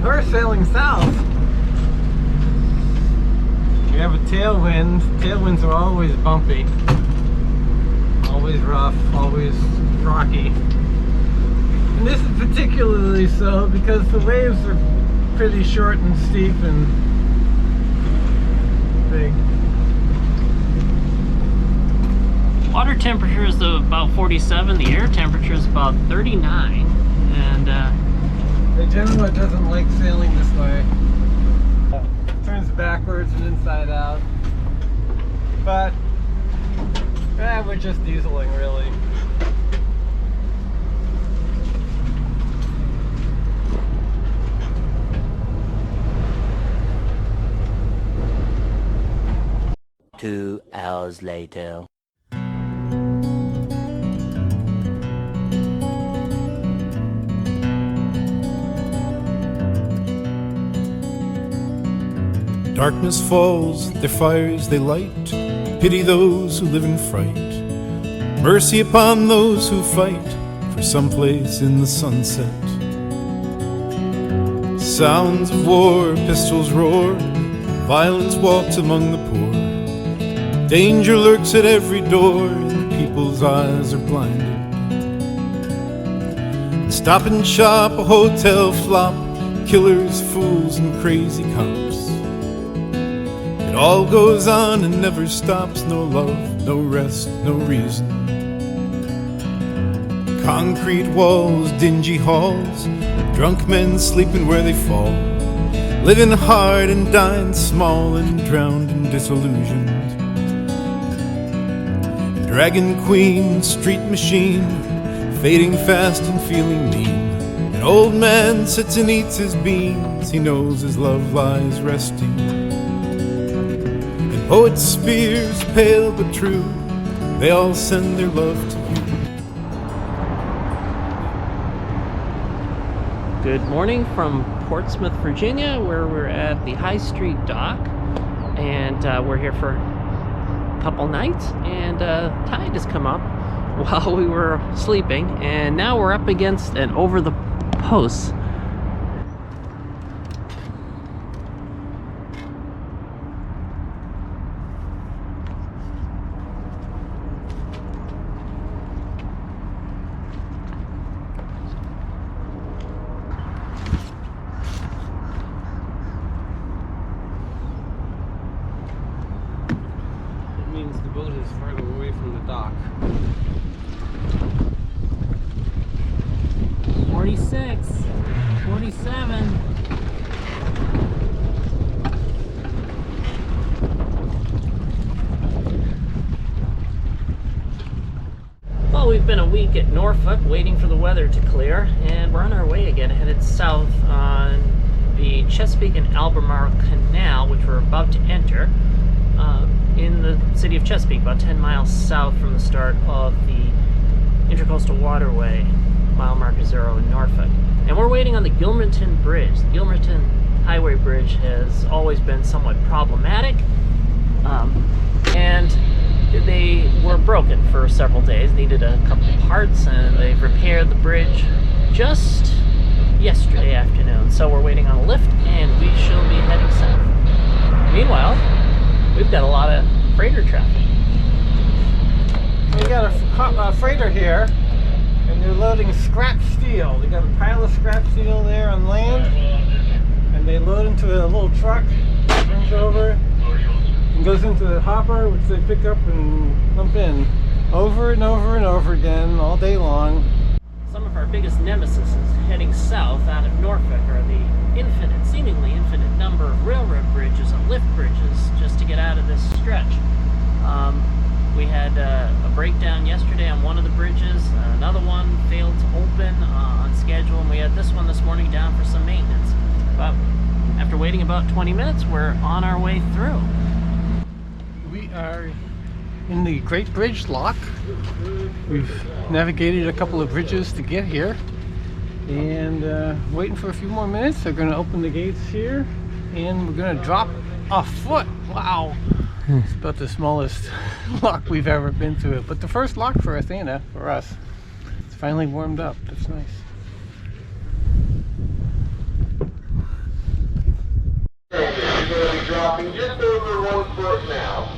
we're sailing south. We have a tailwind. Tailwinds are always bumpy, always rough, always rocky. And this is particularly so because the waves are pretty short and steep and big. Water temperature is about 47, the air temperature is about 39, and the Genoa doesn't like sailing this way. Turns backwards and inside out. But we're just dieseling, really. Two hours later. Darkness falls, their fires they light. Pity those who live in fright. Mercy upon those who fight for some place in the sunset. Sounds of war, pistols roar. Violence walks among the poor. Danger lurks at every door, and people's eyes are blinded. The Stop and Shop, a hotel flop. Killers, fools, and crazy cops. It all goes on and never stops. No love, no rest, no reason. Concrete walls, dingy halls. Drunk men sleeping where they fall. Living hard and dying small and drowned in disillusion. Dragon Queen, street machine, fading fast and feeling mean. An old man sits and eats his beans. He knows his love lies resting. Poet spears, pale but true, they all send their love to you. good morning from Portsmouth, Virginia, where we're at the High Street dock, and we're here for a couple nights, and tide has come up while we were sleeping, and now we're up against and over the posts. The boat is farther away from the dock. 46, 47. Well, we've been a week at Norfolk waiting for the weather to clear, and we're on our way again, headed south on the Chesapeake and Albermarle Canal, which we're about to enter. In the city of Chesapeake, about 10 miles south from the start of the Intercoastal Waterway, mile marker 0 in Norfolk. And we're waiting on the Gilmerton Bridge. The Gilmerton Highway Bridge has always been somewhat problematic, and they were broken for several days, needed a couple parts, and they've repaired the bridge just yesterday afternoon. So we're waiting on a lift, and we shall be heading south. Meanwhile, we've got a lot of freighter traffic. We got a freighter here, and they're loading scrap steel. They got a pile of scrap steel there on land, and they load into a little truck, brings over, and goes into the hopper, which they pick up and dump in, over and over and over again, all day long. Some of our biggest nemesis heading south out of Norfolk are the seemingly infinite number of railroad bridges and lift bridges just to get out of this stretch. We had a breakdown yesterday on one of the bridges, another one failed to open on schedule, and we had this one this morning down for some maintenance. But after waiting about 20 minutes, we're on our way through. We are in the Great Bridge Lock. We've navigated a couple of bridges to get here, and waiting for a few more minutes. They're going to open the gates here, and we're going to drop a foot. Wow, it's about the smallest lock we've ever been through, but the first lock for Athena, for us. It's finally warmed up. That's nice. dropping just over 1 foot now.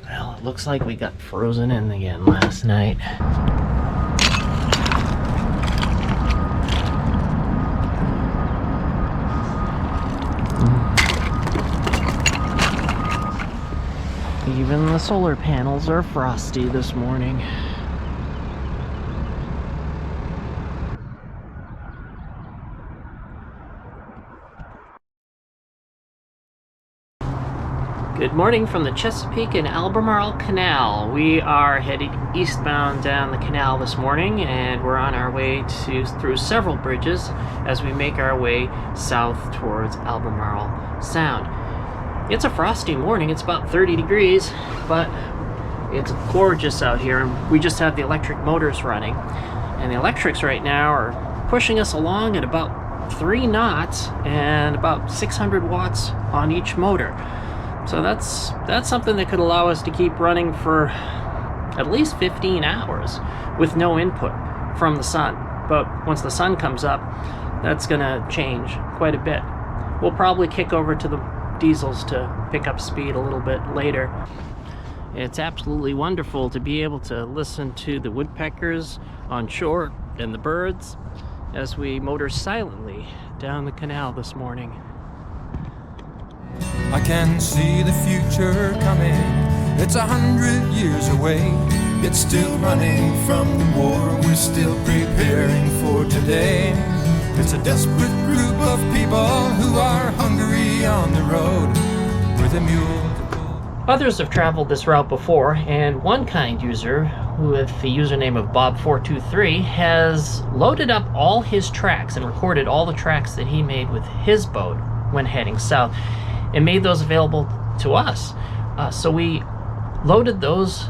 Well, it looks like we got frozen in again last night. Even the solar panels are frosty this morning. Good morning from the Chesapeake and Albermarle Canal. We are heading eastbound down the canal this morning, and we're on our way through several bridges as we make our way south towards Albermarle Sound. It's a frosty morning. It's about 30 degrees, but it's gorgeous out here, and we just have the electric motors running. And the electrics right now are pushing us along at about 3 knots and about 600 watts on each motor. So that's something that could allow us to keep running for at least 15 hours with no input from the sun. But once the sun comes up, that's gonna change quite a bit. We'll probably kick over to the diesels to pick up speed a little bit later. It's absolutely wonderful to be able to listen to the woodpeckers on shore and the birds as we motor silently down the canal this morning. I can see the future coming. It's 100 years away. It's still running from the war. We're still preparing for today. It's a desperate group of people who are hungry on the road with a mule to pull. Others have traveled this route before, and one kind user, with the username of Bob423, has loaded up all his tracks and recorded all the tracks that he made with his boat when heading south, and made those available to us. So we loaded those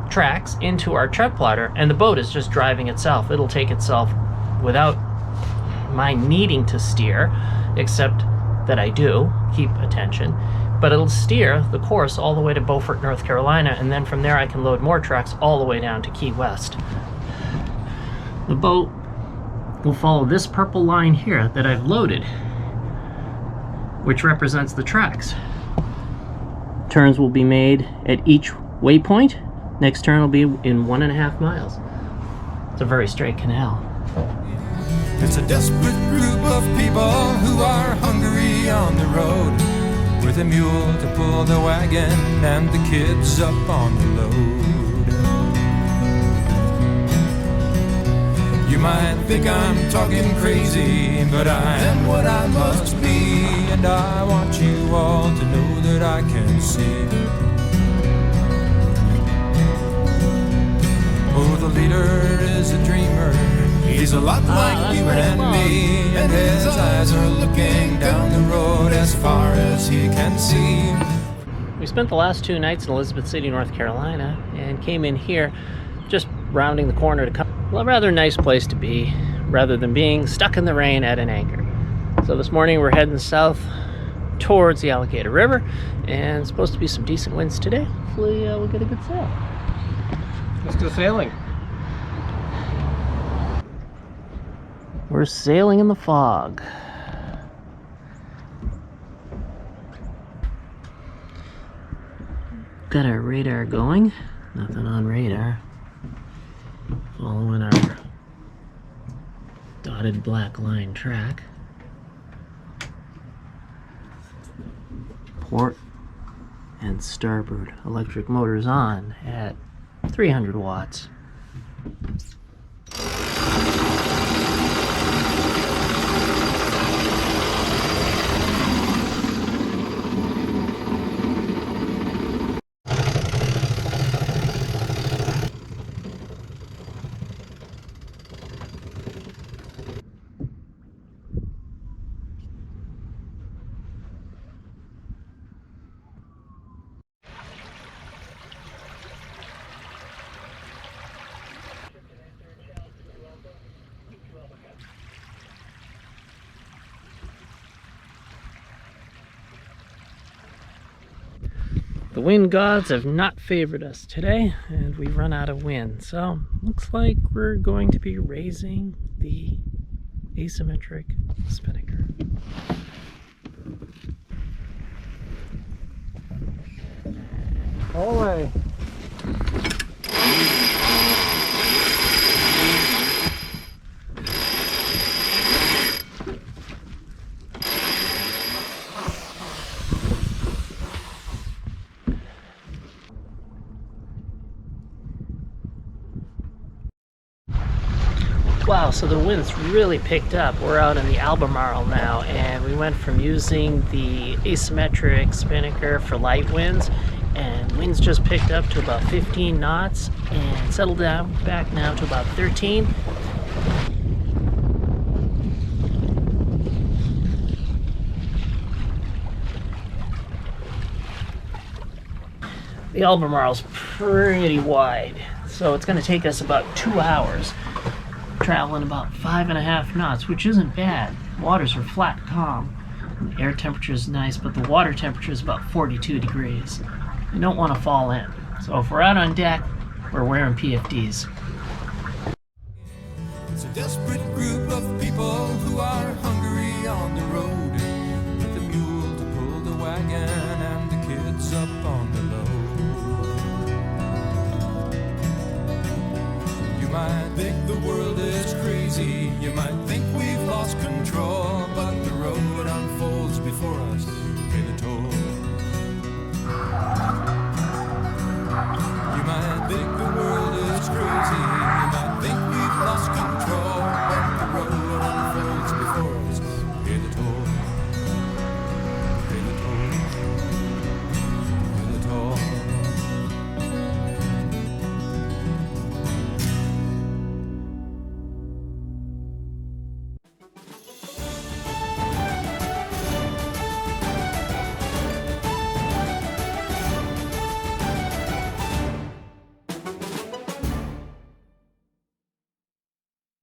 tracks into our chart plotter, and the boat is just driving itself. It'll take itself without my needing to steer, except that I do keep attention, but it'll steer the course all the way to Beaufort, North Carolina, and then from there I can load more tracks all the way down to Key West. The boat will follow this purple line here that I've loaded, which represents the tracks. Turns will be made at each waypoint. Next turn will be in 1.5 miles. It's a very straight canal. It's a desperate group of people who are hungry on the road with a mule to pull the wagon and the kids up on the load. You might think I'm talking crazy, but I am what I must be, and I want you all to know that I can see. Oh, the leader is a dreamer. He's a lot like you and me, and his eyes are looking down the road as far as he can see. We spent the last 2 nights in Elizabeth City, North Carolina, and came in here just rounding the corner to come. A rather nice place to be, rather than being stuck in the rain at an anchor. So this morning we're heading south towards the Alligator River, and it's supposed to be some decent winds today. Hopefully we'll get a good sail. Let's go sailing. We're sailing in the fog. Got our radar going. Nothing on radar. Following our dotted black line track. Port and starboard electric motors on at 300 watts. wind gods have not favored us today, and we've run out of wind. So looks like we're going to be raising the asymmetric spinnaker. All right. Wow, so the wind's really picked up. We're out in the Albermarle now, and we went from using the asymmetric spinnaker for light winds, and winds just picked up to about 15 knots and settled down back now to about 13. The Albemarle's pretty wide, so it's going to take us about 2 hours, traveling about 5.5 knots, which isn't bad. Waters are flat calm. The air temperature is nice, but the water temperature is about 42 degrees. You don't want to fall in. So if we're out on deck, we're wearing PFDs.